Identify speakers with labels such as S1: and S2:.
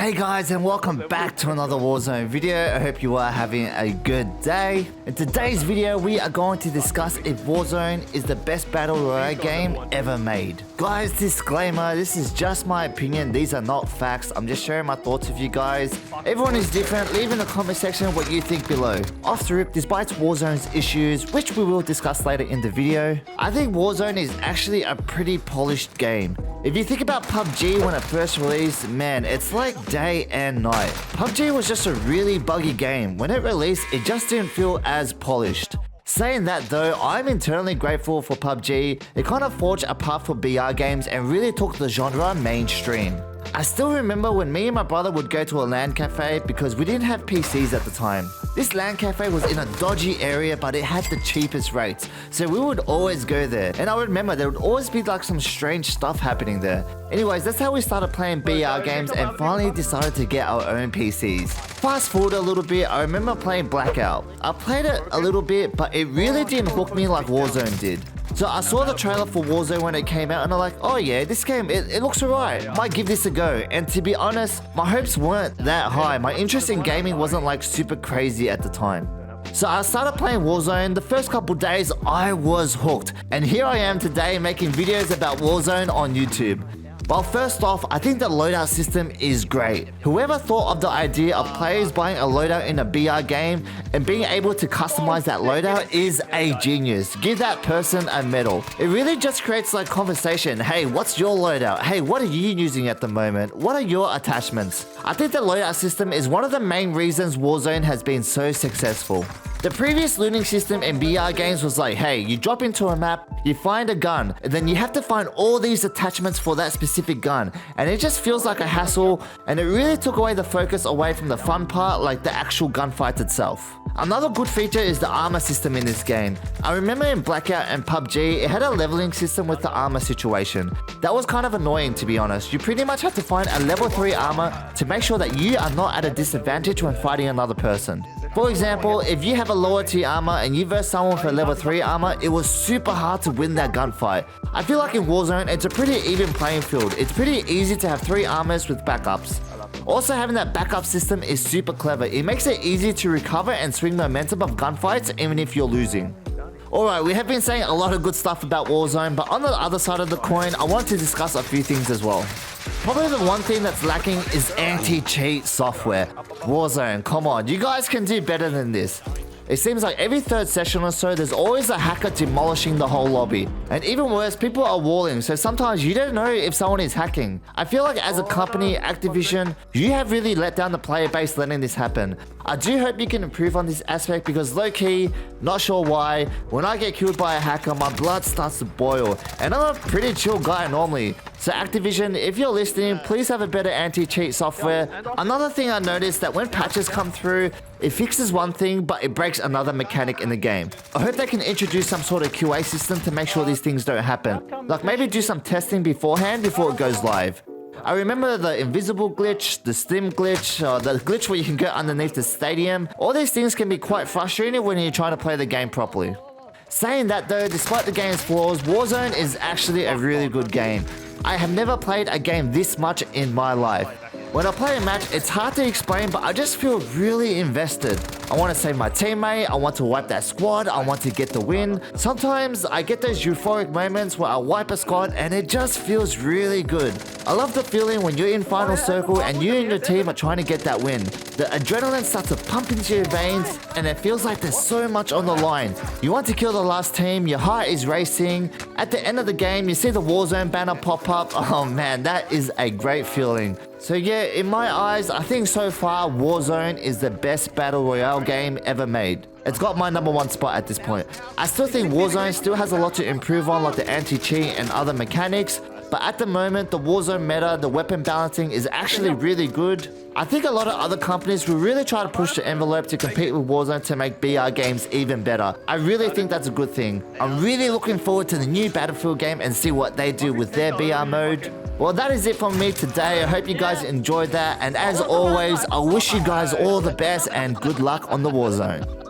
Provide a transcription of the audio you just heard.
S1: Hey guys, and welcome back to another Warzone video. I hope you are having a good day. In today's video, we are going to discuss if Warzone is the best battle royale game ever made. Guys, disclaimer, this is just my opinion. These are not facts. I'm just sharing my thoughts with you guys. Everyone is different. Leave in the comment section what you think below. Off the rip, despite Warzone's issues, which we will discuss later in the video, I think Warzone is actually a pretty polished game. If you think about PUBG when it first released, man, it's like day and night. PUBG was just a really buggy game. When it released, it just didn't feel as polished. Saying that though, I'm internally grateful for PUBG. It kind of forged a path for BR games and really took the genre mainstream. I still remember when me and my brother would go to a LAN cafe because we didn't have PCs at the time. This LAN cafe was in a dodgy area, but it had the cheapest rates, so we would always go there. And I remember there would always be like some strange stuff happening there. Anyways, that's how we started playing BR games and finally decided to get our own PCs. Fast forward a little bit, I remember playing Blackout. I played it a little bit, but it really didn't hook me like Warzone did. So I saw the trailer for Warzone when it came out and I'm like, oh yeah, this game, it looks alright. Might give this a go. And to be honest, my hopes weren't that high. My interest in gaming wasn't like super crazy at the time. So I started playing Warzone. The first couple days, I was hooked. And here I am today making videos about Warzone on YouTube. Well, first off, I think the loadout system is great. Whoever thought of the idea of players buying a loadout in a BR game and being able to customize that loadout is a genius. Give that person a medal. It really just creates like conversation. Hey, what's your loadout? Hey, what are you using at the moment? What are your attachments? I think the loadout system is one of the main reasons Warzone has been so successful. The previous looting system in BR games was like, hey, you drop into a map, you find a gun, and then you have to find all these attachments for that specific gun. And it just feels like a hassle, and it really took away the focus away from the fun part, like the actual gunfight itself. Another good feature is the armor system in this game. I remember in Blackout and PUBG, it had a leveling system with the armor situation. That was kind of annoying, to be honest. You pretty much have to find a level 3 armor to make sure that you are not at a disadvantage when fighting another person. For example, if you have a lower tier armor and you verse someone with a level 3 armor, it was super hard to win that gunfight. I feel like in Warzone, it's a pretty even playing field. It's pretty easy to have 3 armors with backups. Also, having that backup system is super clever. It makes it easy to recover and swing momentum of gunfights even if you're losing. Alright, we have been saying a lot of good stuff about Warzone, but on the other side of the coin, I want to discuss a few things as well. Probably the one thing that's lacking is anti-cheat software. Warzone, come on, you guys can do better than this. It seems like every third session or so, there's always a hacker demolishing the whole lobby. And even worse, people are walling, so sometimes you don't know if someone is hacking. I feel like as a company, Activision, you have really let down the player base letting this happen. I do hope you can improve on this aspect because low-key, not sure why, when I get killed by a hacker, my blood starts to boil. And I'm a pretty chill guy normally. So Activision, if you're listening, please have a better anti-cheat software. Another thing I noticed that when patches come through, it fixes one thing, but it breaks another mechanic in the game. I hope they can introduce some sort of QA system to make sure these things don't happen. Like maybe do some testing beforehand before it goes live. I remember the invisible glitch, the stim glitch, the glitch where you can go underneath the stadium. All these things can be quite frustrating when you're trying to play the game properly. Saying that though, despite the game's flaws, Warzone is actually a really good game. I have never played a game this much in my life. When I play a match, it's hard to explain, but I just feel really invested. I want to save my teammate, I want to wipe that squad, I want to get the win. Sometimes I get those euphoric moments where I wipe a squad and it just feels really good. I love the feeling when you're in final circle and you and your team are trying to get that win. The adrenaline starts to pump into your veins and it feels like there's so much on the line. You want to kill the last team, your heart is racing. At the end of the game, you see the Warzone banner pop up. Oh man, that is a great feeling. So yeah, in my eyes, I think so far Warzone is the best battle royale game ever made. It's got my #1 spot at this point. I still think Warzone still has a lot to improve on, like the anti-cheat and other mechanics, but at the moment the Warzone meta, the weapon balancing is actually really good. I think a lot of other companies will really try to push the envelope to compete with Warzone to make BR games even better. I really think that's a good thing. I'm really looking forward to the new Battlefield game and see what they do with their BR mode. Well, that is it from me today. I hope you guys enjoyed that. And as always, I wish you guys all the best and good luck on the Warzone.